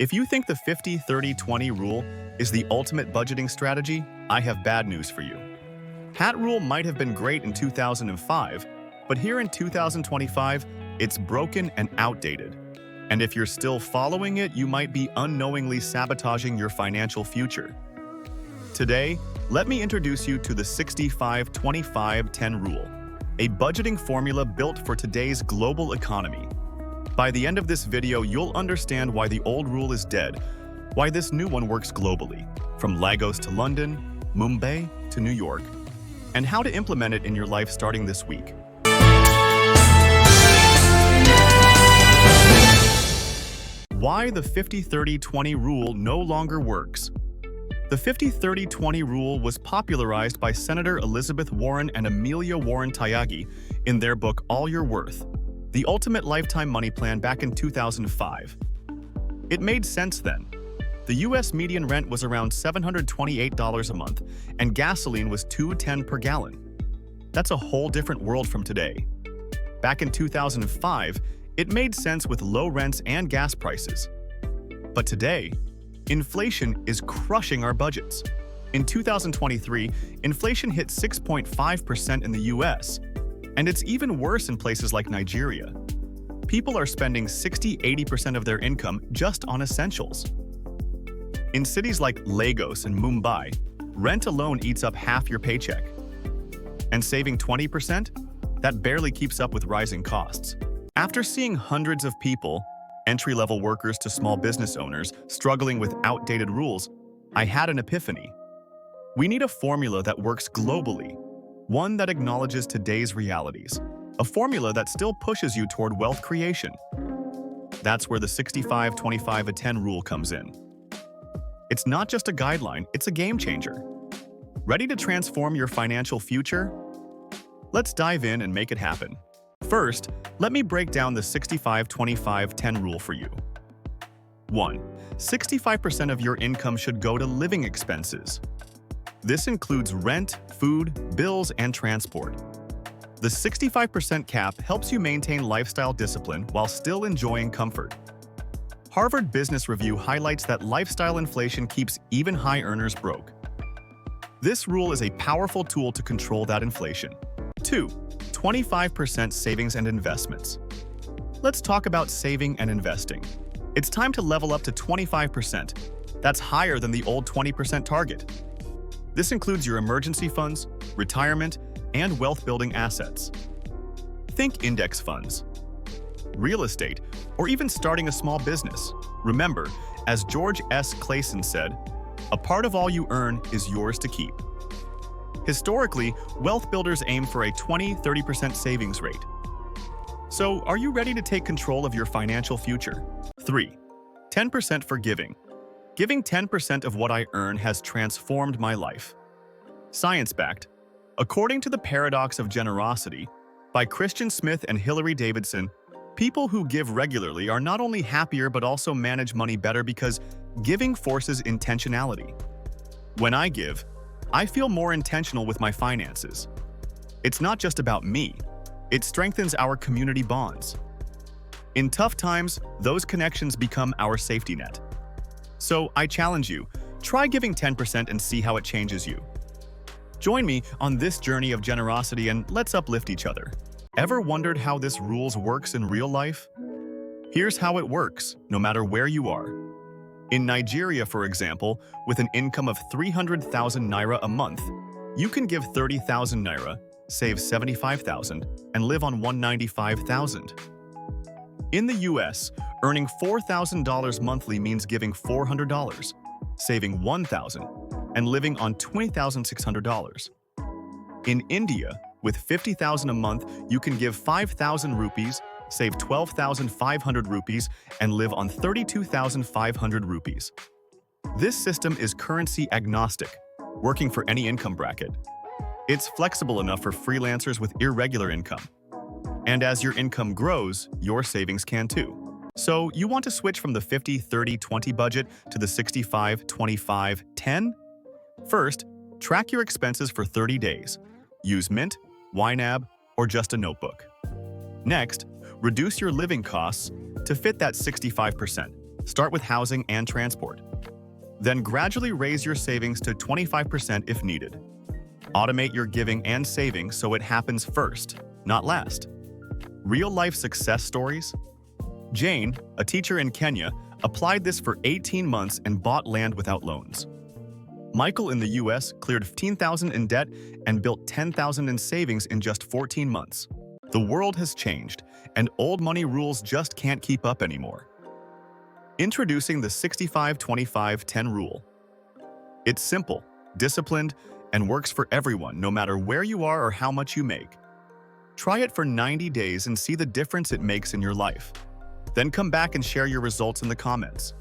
If you think the 50-30-20 rule is the ultimate budgeting strategy, I have bad news for you. That rule might have been great in 2005, but here in 2025, it's broken and outdated. And if you're still following it, you might be unknowingly sabotaging your financial future. Today, let me introduce you to the 65-25-10 rule, a budgeting formula built for today's global economy. By the end of this video, you'll understand why the old rule is dead, why this new one works globally, from Lagos to London, Mumbai to New York, and how to implement it in your life starting this week. Why the 50-30-20 rule no longer works. The 50-30-20 rule was popularized by Senator Elizabeth Warren and Amelia Warren Tyagi in their book All Your Worth, The Ultimate Lifetime Money Plan back in 2005. It made sense then. The U.S. median rent was around $728 a month, and gasoline was $2.10 per gallon. That's a whole different world from today. Back in 2005, it made sense with low rents and gas prices. But today, inflation is crushing our budgets. In 2023, inflation hit 6.5% in the US, and it's even worse in places like Nigeria. People are spending 60-80% of their income just on essentials. In cities like Lagos and Mumbai, rent alone eats up half your paycheck. And saving 20%? That barely keeps up with rising costs. After seeing hundreds of people, entry-level workers to small business owners, struggling with outdated rules, I had an epiphany. We need a formula that works globally, one that acknowledges today's realities, a formula that still pushes you toward wealth creation. That's where the 65-25-10 rule comes in. It's not just a guideline, it's a game changer. Ready to transform your financial future? Let's dive in and make it happen. First, let me break down the 65-25-10 rule for you. 1. 65% of your income should go to living expenses. This includes rent, food, bills, and transport. The 65% cap helps you maintain lifestyle discipline while still enjoying comfort. Harvard Business Review highlights that lifestyle inflation keeps even high earners broke. This rule is a powerful tool to control that inflation. 2. 25% savings and investments. Let's talk about saving and investing. It's time to level up to 25%. That's higher than the old 20% target. This includes your emergency funds, retirement, and wealth-building assets. Think index funds, real estate, or even starting a small business. Remember, as George S. Clason said, "A part of all you earn is yours to keep." Historically, wealth builders aim for a 20-30% savings rate. So, are you ready to take control of your financial future? 3. 10% for giving. Giving 10% of what I earn has transformed my life. Science-backed. According to The Paradox of Generosity, by Christian Smith and Hilary Davidson, people who give regularly are not only happier but also manage money better because giving forces intentionality. When I give, I feel more intentional with my finances. It's not just about me. It strengthens our community bonds. In tough times, those connections become our safety net. So I challenge you, try giving 10% and see how it changes you. Join me on this journey of generosity and let's uplift each other. Ever wondered how this rule works in real life? Here's how it works, no matter where you are. In Nigeria, for example, with an income of 300,000 naira a month, you can give 30,000 naira, save 75,000, and live on 195,000. In the US, earning $4,000 monthly means giving $400, saving $1,000, and living on $20,600. In India, with 50,000 a month, you can give 5,000 rupees, save 12,500 rupees, and live on 32,500 rupees. This system is currency agnostic, working for any income bracket. It's flexible enough for freelancers with irregular income. And as your income grows, your savings can too. So you want to switch from the 50-30-20 budget to the 65-25-10? First, track your expenses for 30 days. Use Mint, YNAB, or just a notebook. Next, reduce your living costs to fit that 65%. Start with housing and transport. Then gradually raise your savings to 25% if needed. Automate your giving and saving so it happens first, not last. Real-life success stories? Jane, a teacher in Kenya, applied this for 18 months and bought land without loans. Michael in the US cleared $15,000 in debt and built $10,000 in savings in just 14 months. The world has changed, and old money rules just can't keep up anymore. Introducing the 65-25-10 rule. It's simple, disciplined, and works for everyone, no matter where you are or how much you make. Try it for 90 days and see the difference it makes in your life. Then come back and share your results in the comments.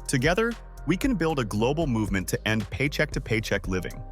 Together, we can build a global movement to end paycheck-to-paycheck living.